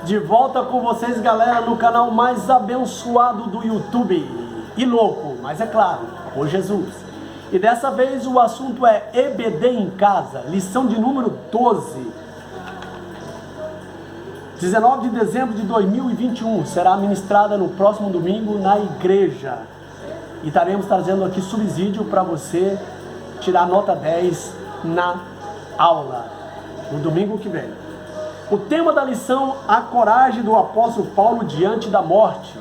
De volta com vocês, galera, no canal mais abençoado do YouTube. E louco, mas é claro, por Jesus. E dessa vez o assunto é EBD em casa, lição de número 12. 19 de dezembro de 2021, será ministrada no próximo domingo na igreja. E estaremos trazendo aqui subsídio para você tirar nota 10 na aula, no domingo que vem. O tema da lição, a coragem do apóstolo Paulo diante da morte.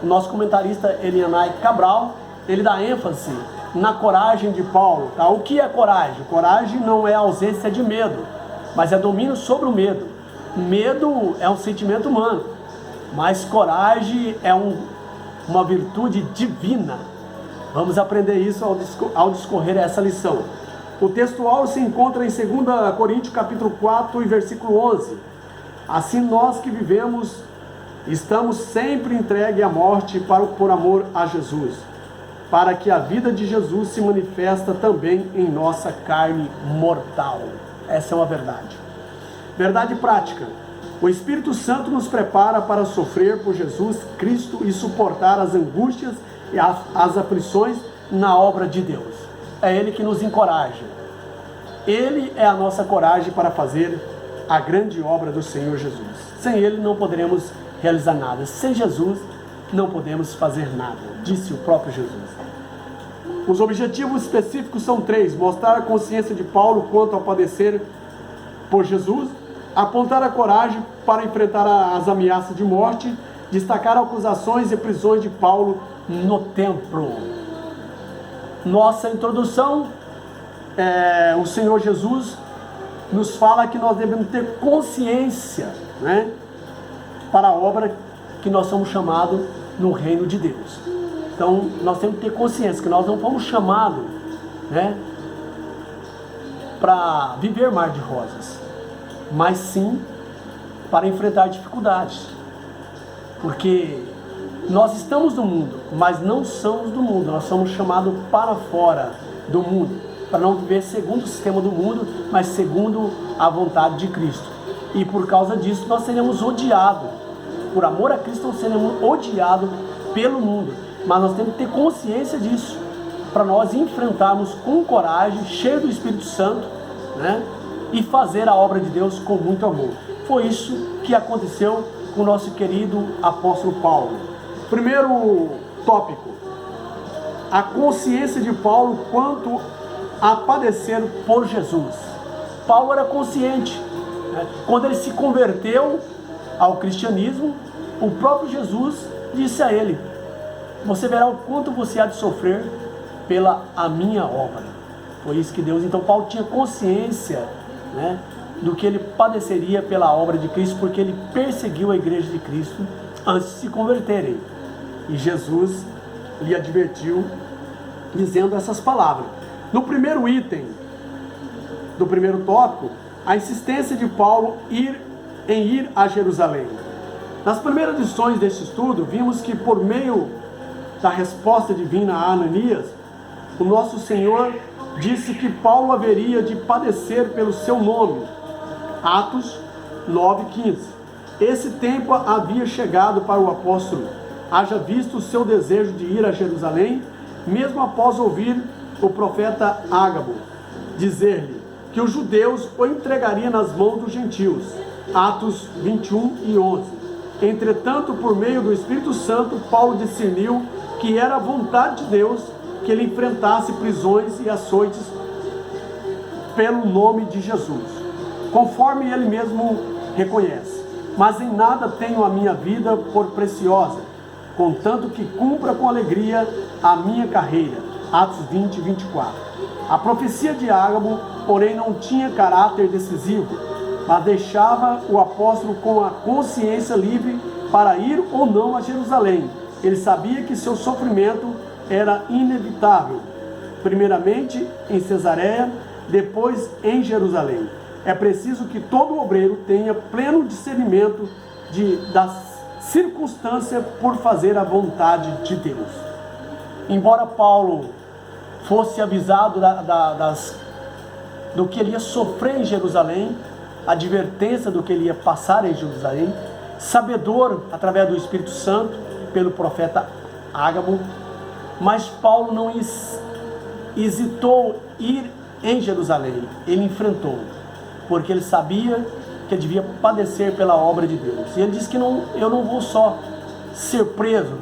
O nosso comentarista Elianai Cabral, ele dá ênfase na coragem de Paulo. Tá? O que é coragem? Coragem não é ausência de medo, mas é domínio sobre o medo. Medo é um sentimento humano, mas coragem é uma virtude divina. Vamos aprender isso ao discorrer essa lição. O textual se encontra em 2 Coríntios capítulo 4 e versículo 11. Assim nós que vivemos, estamos sempre entregues à morte por amor a Jesus, para que a vida de Jesus se manifesta também em nossa carne mortal. Essa é uma verdade. Verdade prática. O Espírito Santo nos prepara para sofrer por Jesus Cristo e suportar as angústias e as aflições na obra de Deus. É Ele que nos encoraja. Ele é a nossa coragem para fazer a grande obra do Senhor Jesus. Sem Ele não poderemos realizar nada. Sem Jesus não podemos fazer nada, disse o próprio Jesus. Os objetivos específicos são 3. Mostrar a consciência de Paulo quanto ao padecer por Jesus, apontar a coragem para enfrentar as ameaças de morte, destacar acusações e prisões de Paulo no templo. Nossa introdução, o Senhor Jesus nos fala que nós devemos ter consciência, né, para a obra que nós somos chamados no reino de Deus. Então, nós temos que ter consciência que nós não fomos chamados, né, para viver mar de rosas, mas sim para enfrentar dificuldades. Porque nós estamos no mundo, mas não somos do mundo. Nós somos chamados para fora do mundo, para não viver segundo o sistema do mundo, mas segundo a vontade de Cristo. E por causa disso nós seremos odiados. Por amor a Cristo nós seremos odiados pelo mundo. Mas nós temos que ter consciência disso, para nós enfrentarmos com coragem, cheio do Espírito Santo, né? E fazer a obra de Deus com muito amor. Foi isso que aconteceu com o nosso querido apóstolo Paulo. Primeiro tópico, a consciência de Paulo quanto a padecer por Jesus. Paulo era consciente, né? Quando ele se converteu ao cristianismo, o próprio Jesus disse a ele: você verá o quanto você há de sofrer pela a minha obra. Foi isso que Deus... Então Paulo tinha consciência, né, do que ele padeceria pela obra de Cristo, porque ele perseguiu a igreja de Cristo antes de se converterem. E Jesus lhe advertiu dizendo essas palavras. No primeiro item do primeiro tópico, a insistência de Paulo em ir a Jerusalém. Nas primeiras lições deste estudo, vimos que por meio da resposta divina a Ananias, o nosso Senhor disse que Paulo haveria de padecer pelo seu nome. Atos 9:15. Esse tempo havia chegado para o apóstolo, haja visto o seu desejo de ir a Jerusalém, mesmo após ouvir o profeta Ágabo dizer-lhe que os judeus o entregariam nas mãos dos gentios. Atos 21:11. Entretanto, por meio do Espírito Santo, Paulo discerniu que era a vontade de Deus que ele enfrentasse prisões e açoites pelo nome de Jesus, conforme ele mesmo reconhece. Mas em nada tenho a minha vida por preciosa, contanto que cumpra com alegria a minha carreira. Atos 20:24. A profecia de Ágabo, porém, não tinha caráter decisivo, mas deixava o apóstolo com a consciência livre para ir ou não a Jerusalém. Ele sabia que seu sofrimento era inevitável, primeiramente em Cesareia, depois em Jerusalém. É preciso que todo obreiro tenha pleno discernimento das circunstâncias por fazer a vontade de Deus. Embora Paulo fosse avisado do que ele ia sofrer em Jerusalém, a advertência do que ele ia passar em Jerusalém, sabedor através do Espírito Santo, pelo profeta Ágabo, mas Paulo não hesitou ir em Jerusalém, ele enfrentou, porque ele sabia que ele devia padecer pela obra de Deus. E ele disse que eu não vou só ser preso,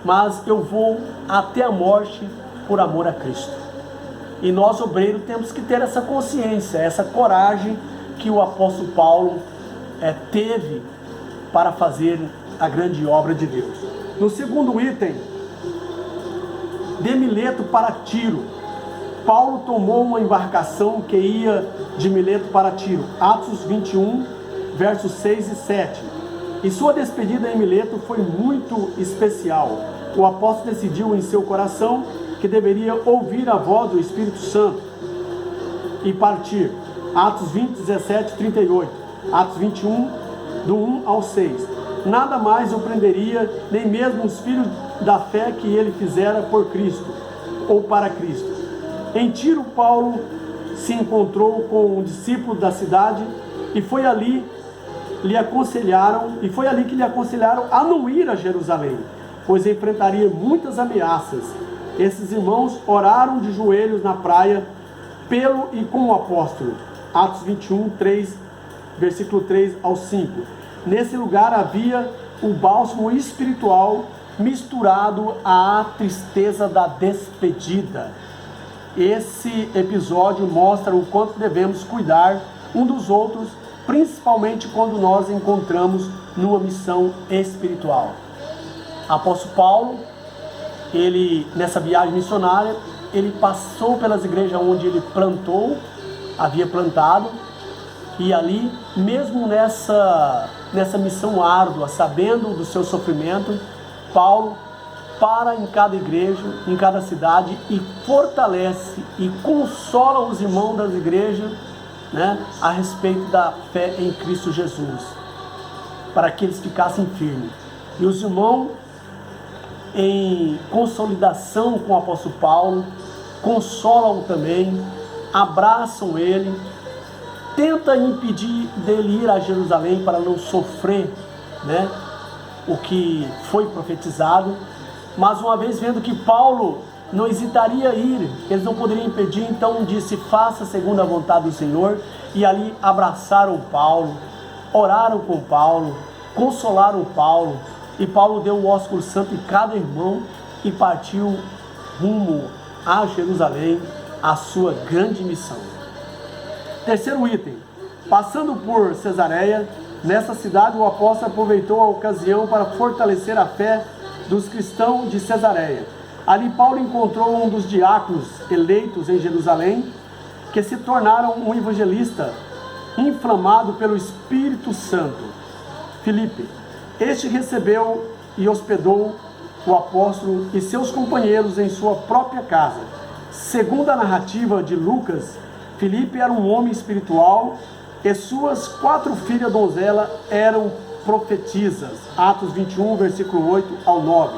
mas eu vou até a morte por amor a Cristo. E nós, obreiros, temos que ter essa consciência, essa coragem que o apóstolo Paulo teve para fazer a grande obra de Deus. No segundo item, de Mileto para Tiro. Paulo tomou uma embarcação que ia de Mileto para Tiro. Atos 21, versos 6 e 7. E sua despedida em Mileto foi muito especial. O apóstolo decidiu em seu coração que deveria ouvir a voz do Espírito Santo e partir. Atos 20, 17 e 38. Atos 21, do 1 ao 6. Nada mais o prenderia, nem mesmo os filhos da fé que ele fizera por Cristo, ou para Cristo. Em Tiro, Paulo se encontrou com um discípulo da cidade e foi ali que lhe aconselharam a não ir a Jerusalém, pois enfrentaria muitas ameaças. Esses irmãos oraram de joelhos na praia pelo e com o apóstolo. Atos 21, 3, versículo 3 ao 5. Nesse lugar havia o bálsamo espiritual misturado à tristeza da despedida. Esse episódio mostra o quanto devemos cuidar um dos outros, principalmente quando nós encontramos numa missão espiritual. Apóstolo Paulo, nessa viagem missionária, ele passou pelas igrejas onde ele havia plantado, e ali, mesmo nessa missão árdua, sabendo do seu sofrimento, Paulo para em cada igreja, em cada cidade, e fortalece e consola os irmãos das igrejas, a respeito da fé em Cristo Jesus, para que eles ficassem firmes. E os irmãos, em consolidação com o apóstolo Paulo, consolam-o também, abraçam ele, tenta impedir dele ir a Jerusalém para não sofrer, o que foi profetizado. Mas uma vez vendo que Paulo não hesitaria ir, eles não poderiam impedir, então disse: faça segundo a vontade do Senhor. E ali abraçaram Paulo, oraram com Paulo, consolaram Paulo, e Paulo deu o ósculo santo em cada irmão e partiu rumo a Jerusalém, a sua grande missão. Terceiro item, passando por Cesareia, nessa cidade o apóstolo aproveitou a ocasião para fortalecer a fé dos cristãos de Cesareia. Ali Paulo encontrou um dos diáconos eleitos em Jerusalém, que se tornaram um evangelista inflamado pelo Espírito Santo, Filipe. Este recebeu e hospedou o apóstolo e seus companheiros em sua própria casa. Segundo a narrativa de Lucas, Filipe era um homem espiritual e suas 4 filhas donzelas eram profetisas. Atos 21, versículo 8 ao 9.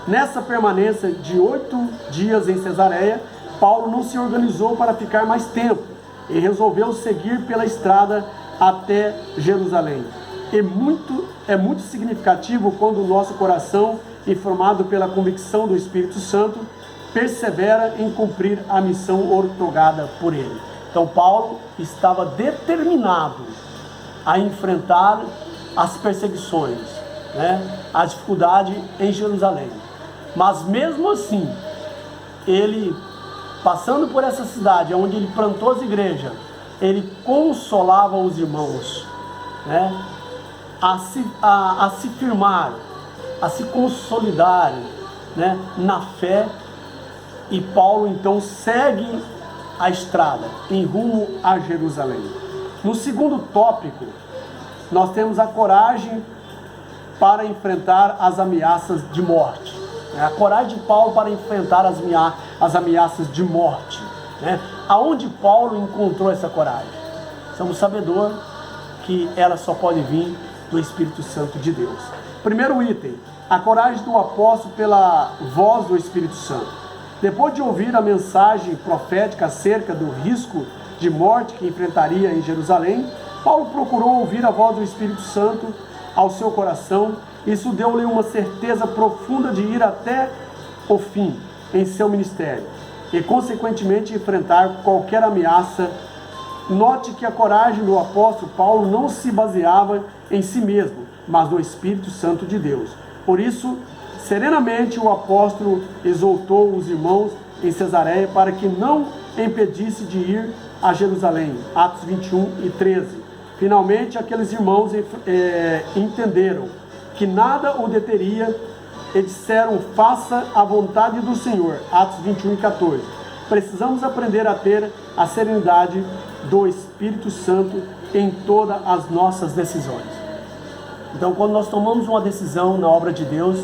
Nessa permanência de 8 dias em Cesareia, Paulo não se organizou para ficar mais tempo e resolveu seguir pela estrada até Jerusalém. É muito significativo quando o nosso coração, informado pela convicção do Espírito Santo, persevera em cumprir a missão outorgada por ele. Então Paulo estava determinado a enfrentar as perseguições, a dificuldade em Jerusalém. Mas mesmo assim, ele, passando por essa cidade onde ele plantou as igrejas, ele consolava os irmãos, a se firmar, a se consolidar, na fé. E Paulo então segue a estrada em rumo a Jerusalém. No segundo tópico, nós temos a coragem para enfrentar as ameaças de morte. A coragem de Paulo para enfrentar as ameaças de morte. Aonde Paulo encontrou essa coragem? Somos sabedores que ela só pode vir do Espírito Santo de Deus. Primeiro item, a coragem do apóstolo pela voz do Espírito Santo. Depois de ouvir a mensagem profética acerca do risco de morte que enfrentaria em Jerusalém, Paulo procurou ouvir a voz do Espírito Santo ao seu coração. Isso deu-lhe uma certeza profunda de ir até o fim em seu ministério e, consequentemente, enfrentar qualquer ameaça. Note que a coragem do apóstolo Paulo não se baseava em si mesmo, mas no Espírito Santo de Deus. Por isso, serenamente o apóstolo exortou os irmãos em Cesareia para que não impedisse de ir a Jerusalém. Atos 21 e 13. Finalmente, aqueles irmãos entenderam que nada o deteria e disseram: faça a vontade do Senhor. Atos 21 e 14. Precisamos aprender a ter a serenidade do Espírito Santo em todas as nossas decisões. Então, quando nós tomamos uma decisão na obra de Deus,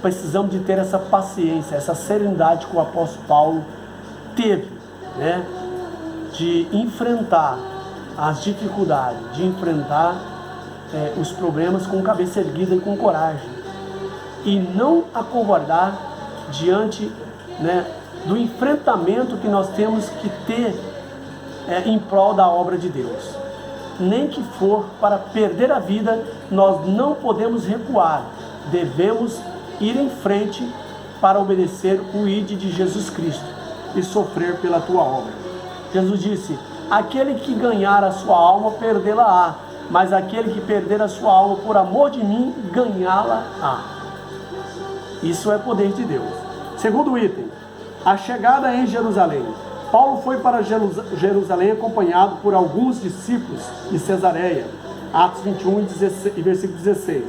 precisamos de ter essa paciência, essa serenidade que o apóstolo Paulo teve, né? De enfrentar as dificuldades, de enfrentar os problemas com cabeça erguida e com coragem. E não acovardar diante, né, do enfrentamento que nós temos que ter em prol da obra de Deus. Nem que for para perder a vida, nós não podemos recuar. Devemos ir em frente para obedecer o ID de Jesus Cristo e sofrer pela tua obra. Jesus disse: aquele que ganhar a sua alma, perdê-la-á, mas aquele que perder a sua alma por amor de mim, ganhá-la-á. Isso é poder de Deus. Segundo item, a chegada em Jerusalém. Paulo foi para Jerusalém acompanhado por alguns discípulos de Cesareia. Atos 21 e versículo 16.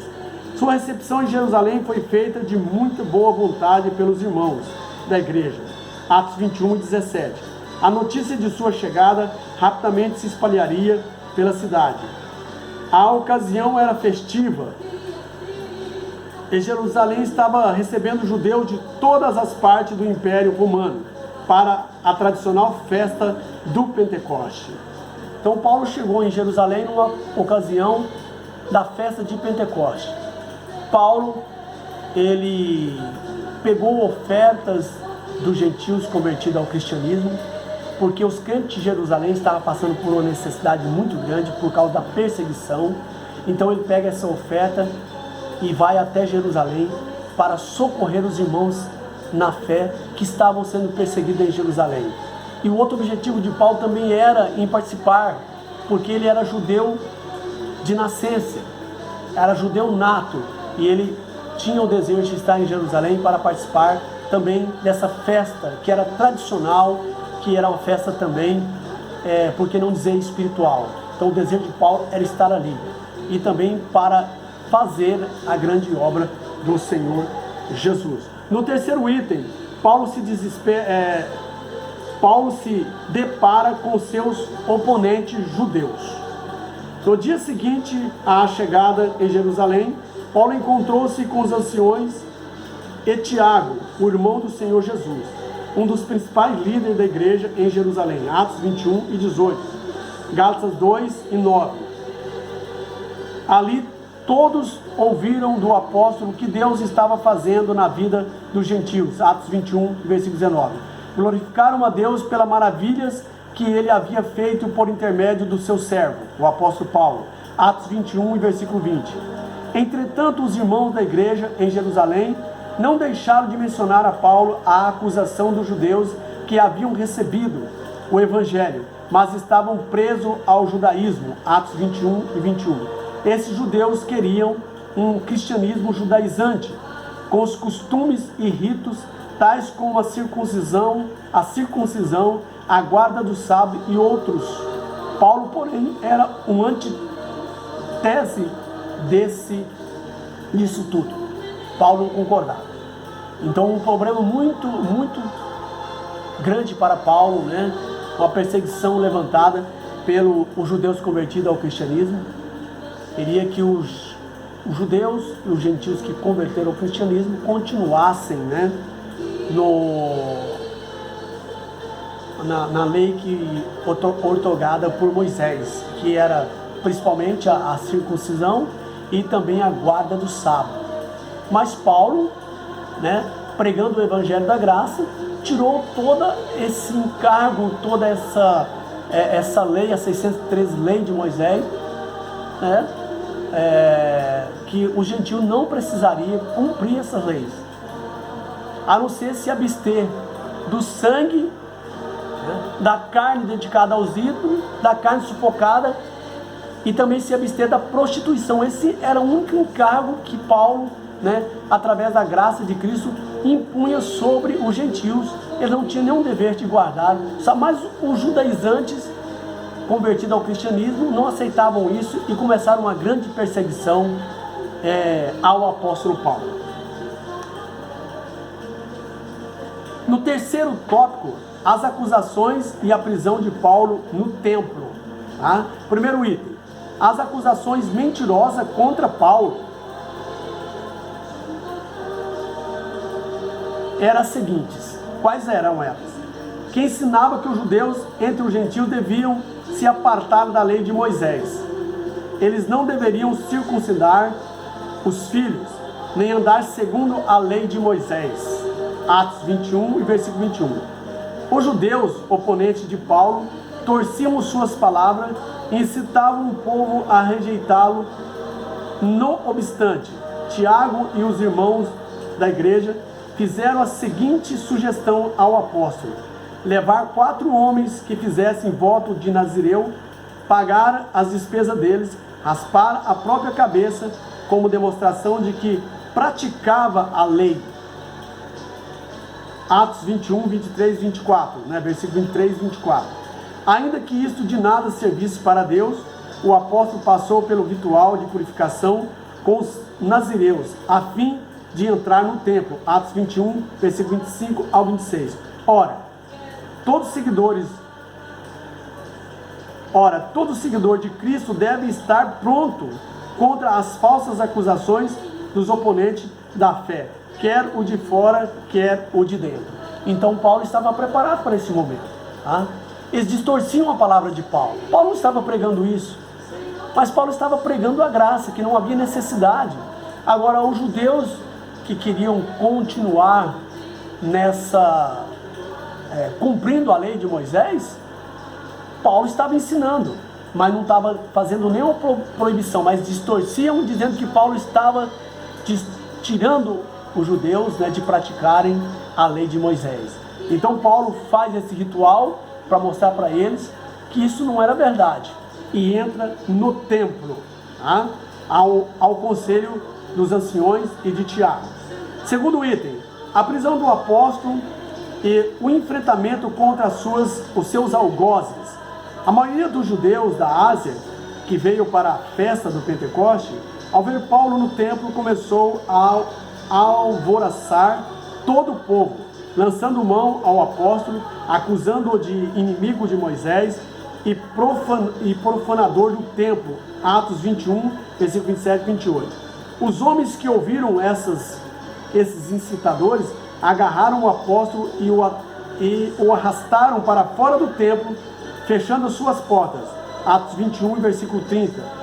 Sua recepção em Jerusalém foi feita de muita boa vontade pelos irmãos da igreja. Atos 21 e 17. A notícia de sua chegada rapidamente se espalharia pela cidade. A ocasião era festiva e Jerusalém estava recebendo judeus de todas as partes do Império Romano para a tradicional festa do Pentecoste. Então Paulo chegou em Jerusalém numa ocasião da festa de Pentecoste. Paulo, ele pegou ofertas dos gentios convertidos ao cristianismo, porque os crentes de Jerusalém estavam passando por uma necessidade muito grande por causa da perseguição. Então ele pega essa oferta e vai até Jerusalém para socorrer os irmãos na fé que estavam sendo perseguidos em Jerusalém. E o outro objetivo de Paulo também era em participar, porque ele era judeu de nascença, era judeu nato, e ele tinha o desejo de estar em Jerusalém para participar também dessa festa que era tradicional, que era uma festa também, por que não dizer espiritual. Então o desejo de Paulo era estar ali, e também para fazer a grande obra do Senhor Jesus. No terceiro item, Paulo se depara com seus oponentes judeus. No dia seguinte à chegada em Jerusalém, Paulo encontrou-se com os anciões e Tiago, o irmão do Senhor Jesus, um dos principais líderes da igreja em Jerusalém. Atos 21 e 18, Gálatas 2 e 9. Ali todos ouviram do apóstolo o que Deus estava fazendo na vida dos gentios. Atos 21, versículo 19. Glorificaram a Deus pelas maravilhas que ele havia feito por intermédio do seu servo, o apóstolo Paulo. Atos 21, versículo 20. Entretanto, os irmãos da igreja em Jerusalém não deixaram de mencionar a Paulo a acusação dos judeus que haviam recebido o evangelho, mas estavam presos ao judaísmo. Atos 21 e 21. Esses judeus queriam um cristianismo judaizante, com os costumes e ritos tais como a circuncisão, a guarda do sábado e outros. Paulo, porém, era um antítese disso tudo. Paulo não concordava. Então, um problema muito, muito grande para Paulo, né? Uma perseguição levantada pelos judeus convertidos ao cristianismo. Queria que os judeus e os gentios que converteram ao cristianismo continuassem, né, na lei que outorgada por Moisés, que era principalmente a circuncisão e também a guarda do sábado. Mas Paulo, né, pregando o evangelho da graça, tirou todo esse encargo, toda essa lei, a 613 lei de Moisés, né, que o gentio não precisaria cumprir essas leis, a não ser se abster do sangue, da carne dedicada aos ídolos, da carne sufocada, e também se abster da prostituição. Esse era o único encargo que Paulo, através da graça de Cristo, impunha sobre os gentios. Ele não tinha nenhum dever de guardar, mas os judaizantes, convertidos ao cristianismo, não aceitavam isso e começaram uma grande perseguição ao apóstolo Paulo. No terceiro tópico, as acusações e a prisão de Paulo no templo. Tá? Primeiro item, as acusações mentirosas contra Paulo eram as seguintes. Quais eram elas? Que ensinava que os judeus entre os gentios deviam se apartar da lei de Moisés. Eles não deveriam circuncidar os filhos, nem andar segundo a lei de Moisés. Atos 21 e versículo 21. Os judeus, oponentes de Paulo, torciam suas palavras e incitavam o povo a rejeitá-lo. No obstante, Tiago e os irmãos da igreja fizeram a seguinte sugestão ao apóstolo: levar 4 homens que fizessem voto de Nazireu, pagar as despesas deles, raspar a própria cabeça, como demonstração de que praticava a lei. Atos 21, 23 e 24, versículo 23 e 24. Ainda que isto de nada servisse para Deus, o apóstolo passou pelo ritual de purificação com os nazireus, a fim de entrar no templo. Atos 21, versículo 25 ao 26. Ora, todo seguidor de Cristo deve estar pronto contra as falsas acusações dos oponentes da fé, quer o de fora, quer o de dentro. Então Paulo estava preparado para esse momento. Tá? Eles distorciam a palavra de Paulo. Paulo não estava pregando isso, mas Paulo estava pregando a graça, que não havia necessidade. Agora, os judeus que queriam continuar cumprindo a lei de Moisés, Paulo estava ensinando, mas não estava fazendo nenhuma proibição, mas distorciam, dizendo que Paulo estava tirando os judeus de praticarem a lei de Moisés. Então Paulo faz esse ritual para mostrar para eles que isso não era verdade, e entra no templo, tá? ao conselho dos anciões e de Tiago. Segundo item, a prisão do apóstolo e o enfrentamento contra os seus algozes. A maioria dos judeus da Ásia, que veio para a festa do Pentecoste, ao ver Paulo no templo, começou a alvoroçar todo o povo, lançando mão ao apóstolo, acusando-o de inimigo de Moisés e profanador do templo. Atos 21, versículo 27 e 28. Os homens que ouviram esses incitadores agarraram o apóstolo e o arrastaram para fora do templo, fechando suas portas. Atos 21, versículo 30.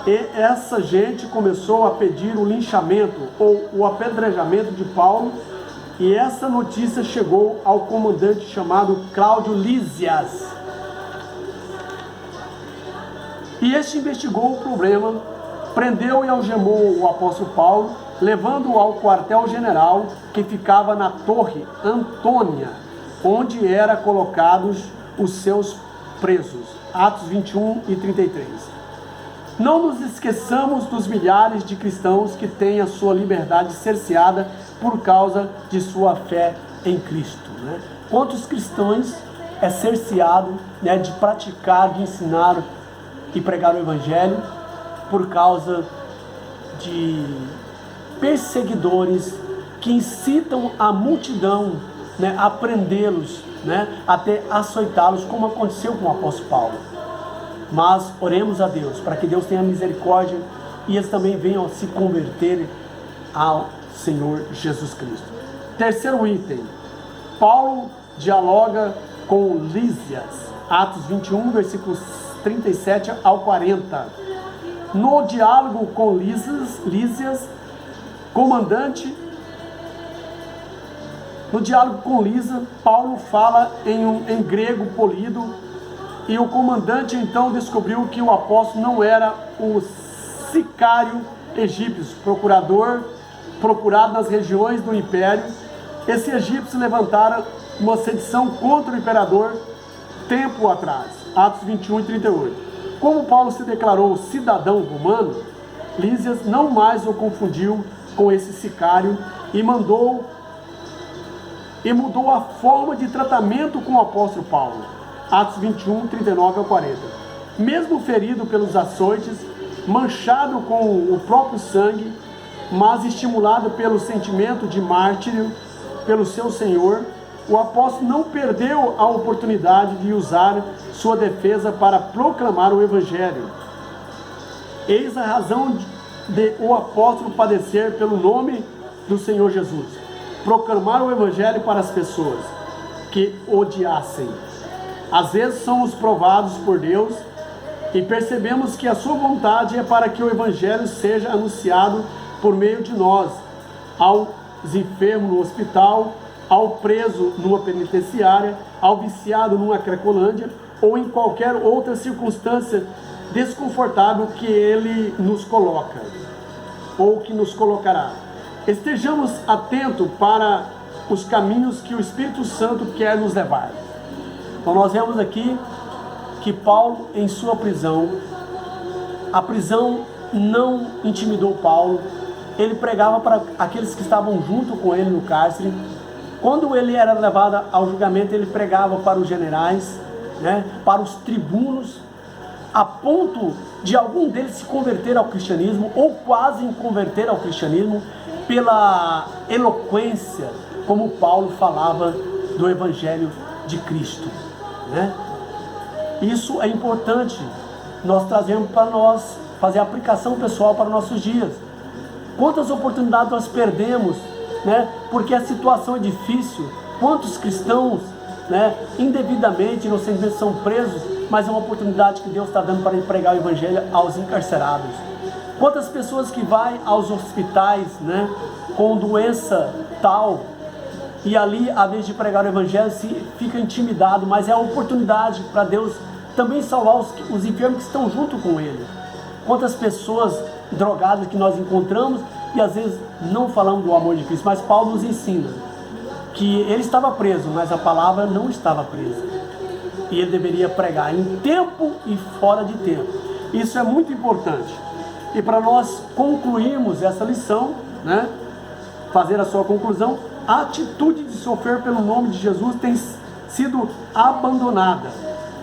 E essa gente começou a pedir o linchamento ou o apedrejamento de Paulo, e essa notícia chegou ao comandante chamado Cláudio Lísias. E este investigou o problema, prendeu e algemou o apóstolo Paulo, levando-o ao quartel-general que ficava na Torre Antônia, onde eram colocados os seus presos. Atos 21 e 33. Não nos esqueçamos dos milhares de cristãos que têm a sua liberdade cerceada por causa de sua fé em Cristo. Quantos cristãos é cerceado de praticar, de ensinar e pregar o Evangelho por causa de perseguidores que incitam a multidão a prendê-los, até açoitá-los, como aconteceu com o apóstolo Paulo. Mas oremos a Deus para que Deus tenha misericórdia e eles também venham a se converter ao Senhor Jesus Cristo. Terceiro item, Paulo dialoga com Lísias. Atos 21, versículos 37 ao 40. No diálogo com Lísias, Paulo fala em grego polido, e o comandante então descobriu que o apóstolo não era o sicário egípcios, procurado nas regiões do império. Esses egípcios levantaram uma sedição contra o imperador tempo atrás, Atos 21 e 38. Como Paulo se declarou cidadão romano, Lísias não mais o confundiu com esse sicário e mudou a forma de tratamento com o apóstolo Paulo, Atos 21, 39 a 40. Mesmo ferido pelos açoites, manchado com o próprio sangue, mas estimulado pelo sentimento de mártir pelo seu Senhor, o apóstolo não perdeu a oportunidade de usar sua defesa para proclamar o Evangelho. Eis a razão de o apóstolo padecer pelo nome do Senhor Jesus. Proclamar o Evangelho para as pessoas que odiassem. Às vezes somos provados por Deus e percebemos que a sua vontade é para que o Evangelho seja anunciado por meio de nós, aos enfermos no hospital, ao preso numa penitenciária, ao viciado numa cracolândia ou em qualquer outra circunstância desconfortável que ele nos coloca ou que nos colocará. Estejamos atentos para os caminhos que o Espírito Santo quer nos levar. Então nós vemos aqui que Paulo, em sua prisão, a prisão não intimidou Paulo, ele pregava para aqueles que estavam junto com ele no cárcere. Quando ele era levado ao julgamento, ele pregava para os generais, para os tribunos, a ponto de algum deles se converter ao cristianismo, ou quase em converter ao cristianismo, pela eloquência, como Paulo falava do Evangelho de Cristo. Isso é importante, nós trazemos para nós, fazer a aplicação pessoal para nossos dias. Quantas oportunidades nós perdemos, porque a situação é difícil. Quantos cristãos, indevidamente, inocentemente são presos, mas é uma oportunidade que Deus está dando para pregar o Evangelho aos encarcerados. Quantas pessoas que vão aos hospitais, com doença tal, e ali, à vez de pregar o Evangelho, se fica intimidado, mas é a oportunidade para Deus também salvar os enfermos que estão junto com ele. Quantas pessoas drogadas que nós encontramos e às vezes não falamos do amor de Cristo, mas Paulo nos ensina que ele estava preso, mas a palavra não estava presa. E ele deveria pregar em tempo e fora de tempo. Isso é muito importante. E para nós concluirmos essa lição, fazer a sua conclusão, a atitude de sofrer pelo nome de Jesus tem sido abandonada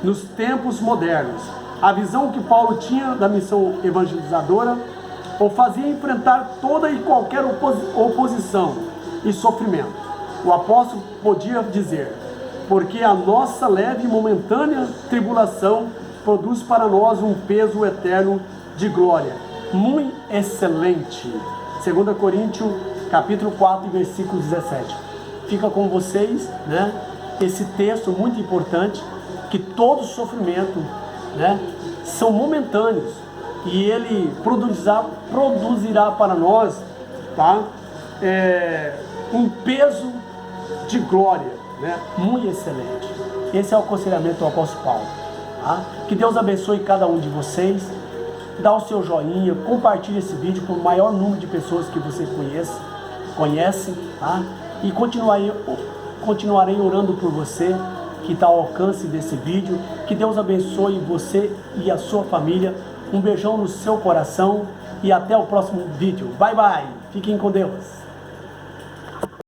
nos tempos modernos. A visão que Paulo tinha da missão evangelizadora o fazia enfrentar toda e qualquer oposição e sofrimento. O apóstolo podia dizer: porque a nossa leve e momentânea tribulação produz para nós um peso eterno de glória, muito excelente. 2 Coríntios, capítulo 4, versículo 17. Fica com vocês, esse texto muito importante, que todo sofrimento, são momentâneos, e ele produzirá para nós, um peso de glória, muito excelente. Esse é o aconselhamento do apóstolo Paulo. Que Deus abençoe cada um de vocês. Dá o seu joinha, compartilhe esse vídeo para o maior número de pessoas que você conhece, e continuarei orando por você que está ao alcance desse vídeo. Que Deus abençoe você e a sua família. Um beijão no seu coração e até o próximo vídeo. Bye bye, fiquem com Deus.